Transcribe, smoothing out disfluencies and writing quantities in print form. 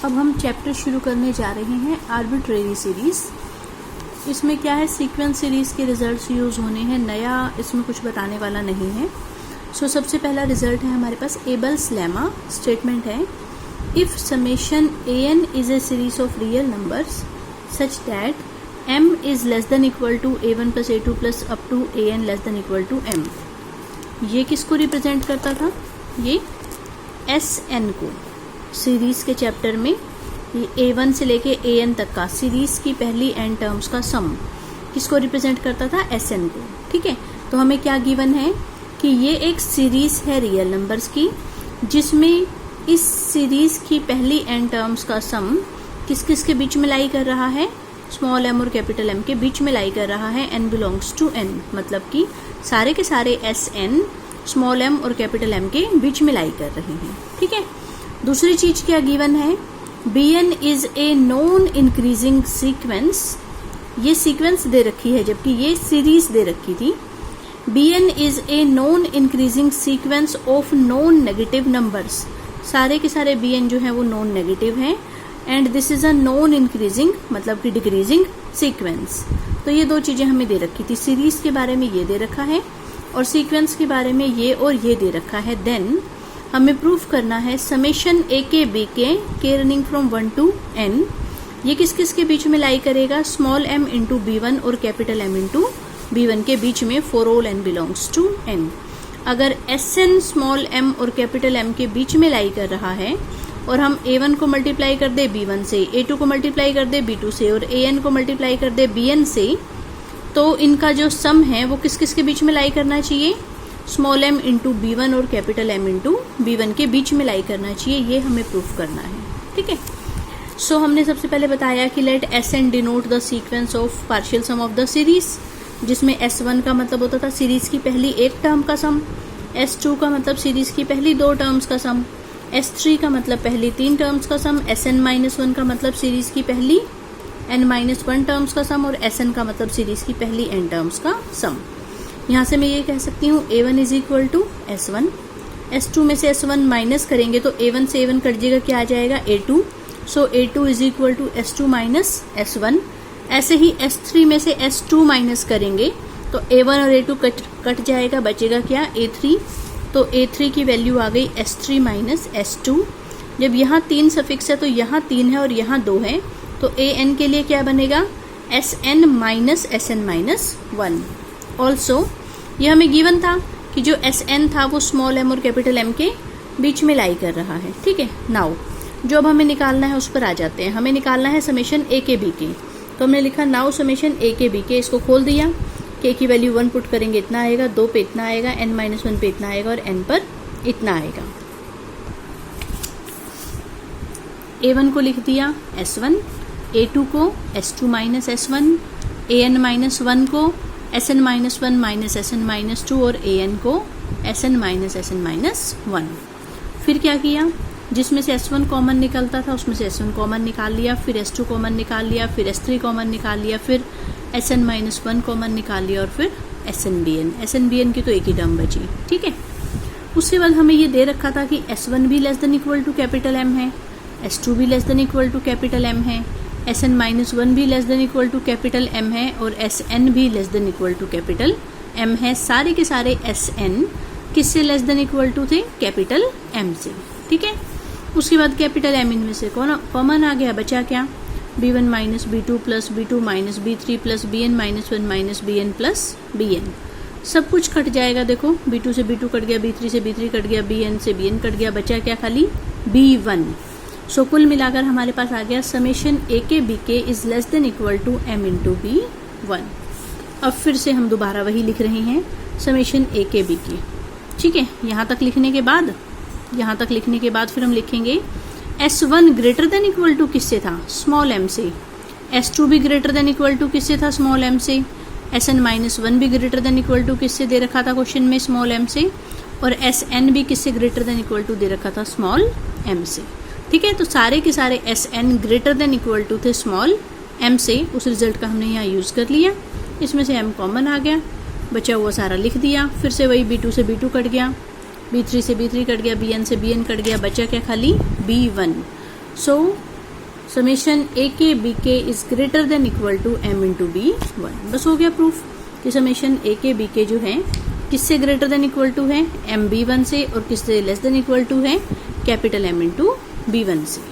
अब हम चैप्टर शुरू करने जा रहे हैं आर्बिट्रेरी सीरीज़। इसमें क्या है, सीक्वेंस सीरीज़ के रिजल्ट्स यूज़ होने हैं, नया इसमें कुछ बताने वाला नहीं है। सबसे पहला रिजल्ट है हमारे पास एबल्स लेमा। स्टेटमेंट है if summation an is a series of real numbers such that m is less than equal to a1 plus a2 plus up to an less than equal to m। ये किसको represent करता था? ये Sn को। Series के chapter में ये a1 से लेके an तक का सीरीज़ की पहली n टर्म्स का सम किसको रिप्रेजेंट करता था? Sn को। ठीक है, तो हमें क्या गिवन है कि ये एक सीरीज़ है रियल नंबर्स की, जिसमें इस सीरीज़ की पहली n टर्म्स का सम किस किस के बीच में लाई कर रहा है? स्मॉल m और कैपिटल M के बीच में लाई कर रहा है। n बिलोंग्स टू n, मतलब कि सारे के सारे Sn स्मॉल m और कैपिटल M के बीच में लाई कर रहे हैं। ठीक है, दूसरी चीज क्या गिवन है? Bn is a non increasing sequence. ये सीक्वेंस दे रखी है जबकि ये सीरीज दे रखी थी। Bn is a non increasing sequence of non negative numbers. सारे के सारे Bn जो है वो नॉन नेगेटिव हैं and this is a non increasing मतलब कि डिक्रीजिंग सीक्वेंस। तो ये दो चीजें हमें दे रखी थी, सीरीज के बारे में ये दे रखा है और सीक्वेंस के बारे में ये और ये दे रखा है। देन हमें प्रूफ करना है समेशन ए के बी के रनिंग फ्रॉम 1 to n ये किस किस के बीच में लाई करेगा? स्मॉल m इंटू b1 और कैपिटल M इंटू b1 के बीच में for all n belongs to n। अगर Sn स्मॉल m और कैपिटल M के बीच में लाई कर रहा है और हम a1 को मल्टीप्लाई कर दे b1 से, a2 को मल्टीप्लाई कर दे b2 से और an को मल्टीप्लाई कर दे bn से, तो इनका जो सम है वो किस किस के बीच में लाई करना चाहिए? स्मॉल m इंटू b1 और कैपिटल M इंटू b1 के बीच में लाई करना चाहिए। ये हमें प्रूफ करना है। ठीक है, हमने सबसे पहले बताया कि let Sn denote the sequence of partial sum of the series, जिसमें S1 का मतलब होता था सीरीज की पहली एक टर्म का सम, S2 का मतलब सीरीज की पहली दो टर्म्स का सम, S3 का मतलब पहली तीन टर्म्स का सम, Sn-1 का मतलब सीरीज की पहली n-1 टर्म्स का सम और Sn का मतलब सीरीज की पहली n टर्म्स का सम। यहाँ से मैं ये कह सकती हूँ a1 is equal to S1, S2 में से S1 माइनस करेंगे तो a1 से a1 कट जाएगा, क्या आ जाएगा? a2। a2 is equal to S2 minus S1। ऐसे ही S3 में से S2 माइनस करेंगे तो a1 और a2 कट जाएगा, बचेगा क्या? a3। तो a3 की वैल्यू आ गई S3 माइनस S2। जब यहाँ 3 सफिक्स है तो यहाँ 3 है और यहाँ 2 है, तो an के लिए क्या बनेगा? Sn minus Sn minus 1। Also ये हमें गिवन था कि जो Sn था वो स्मॉल m और कैपिटल M के बीच में लाई कर रहा है। ठीक है, नाउ जो अब हमें निकालना है उस पर आ जाते हैं। हमें निकालना है समेशन a के b के, तो हमने लिखा नाउ समेशन a के b के। इसको खोल दिया, k की वैल्यू 1 पुट करेंगे इतना आएगा, 2 पे इतना आएगा, n-1 पे इतना आएगा और n पर इतना आएगा। a1 को लिख दिया S1, a2 को S2 माइनस S1, an-1 को Sn-1 माइनस Sn-2 और an को Sn माइनस Sn-1। फिर क्या किया? जिसमें से S1 कॉमन निकलता था उसमें से S1 कॉमन निकाल लिया, फिर S2 कॉमन निकाल लिया, फिर S3 कॉमन निकाल लिया, फिर Sn-1 कॉमन निकाल लिया और फिर Snbn की तो एक ही टर्म बची। ठीक है, उसके बाद हमें ये दे रखा था कि S1 भी less than equal to capital M है, S2 भी less than equal to capital M है, Sn-1 भी less than equal to capital M है और Sn भी less than equal to capital M है। सारे के सारे Sn किससे लेस देन इक्वल टू थे? कैपिटल M से। ठीक है, उसके बाद कैपिटल M इनमें से कॉमन आ गया, बचा क्या? b1 minus b2 plus b2 minus b3 plus bn-1 minus bn plus bn। सब कुछ कट जाएगा। देखो b2 से b2 कट गया, b3 से b3 कट गया, bn से bn कट गया, बचा क्या? खाली b1। कुल मिलाकर हमारे पास आ गया समेशन a के b के is less than equal to m into b1। अब फिर से हम दोबारा वही लिख रहे हैं समेशन a के b के। ठीक है, यहाँ तक लिखने के बाद फिर हम लिखेंगे S1 greater than equal to किससे था? स्मॉल m से। S2 भी ग्रेटर देन इक्वल टू किससे था? स्मॉल m से। Sn-1 भी ग्रेटर देन इक्वल टू किससे दे रखा था क्वेश्चन में? स्मॉल m से। और Sn भी किससे ग्रेटर देन इक्वल टू दे रखा था? स्मॉल m से। ठीक है, तो सारे के सारे Sn greater than equal to थे स्मॉल m से। उस रिजल्ट का हमने यहाँ यूज़ कर लिया, इसमें से m कॉमन आ गया, बचा हुआ सारा लिख दिया। फिर से वही b2 से b2 कट गया, b3 से b3 कट गया, bn से bn कट गया, बचा क्या? खाली b1। समेशन ए के बी के is greater than equal to M into B one. बस हो गया प्रूफ कि समेशन ए के बी के जो है किससे ग्रेटर देन इक्वल टू है, एम बी वन से, और किससे लेस देन इक्वल टू है, capital M into B one से।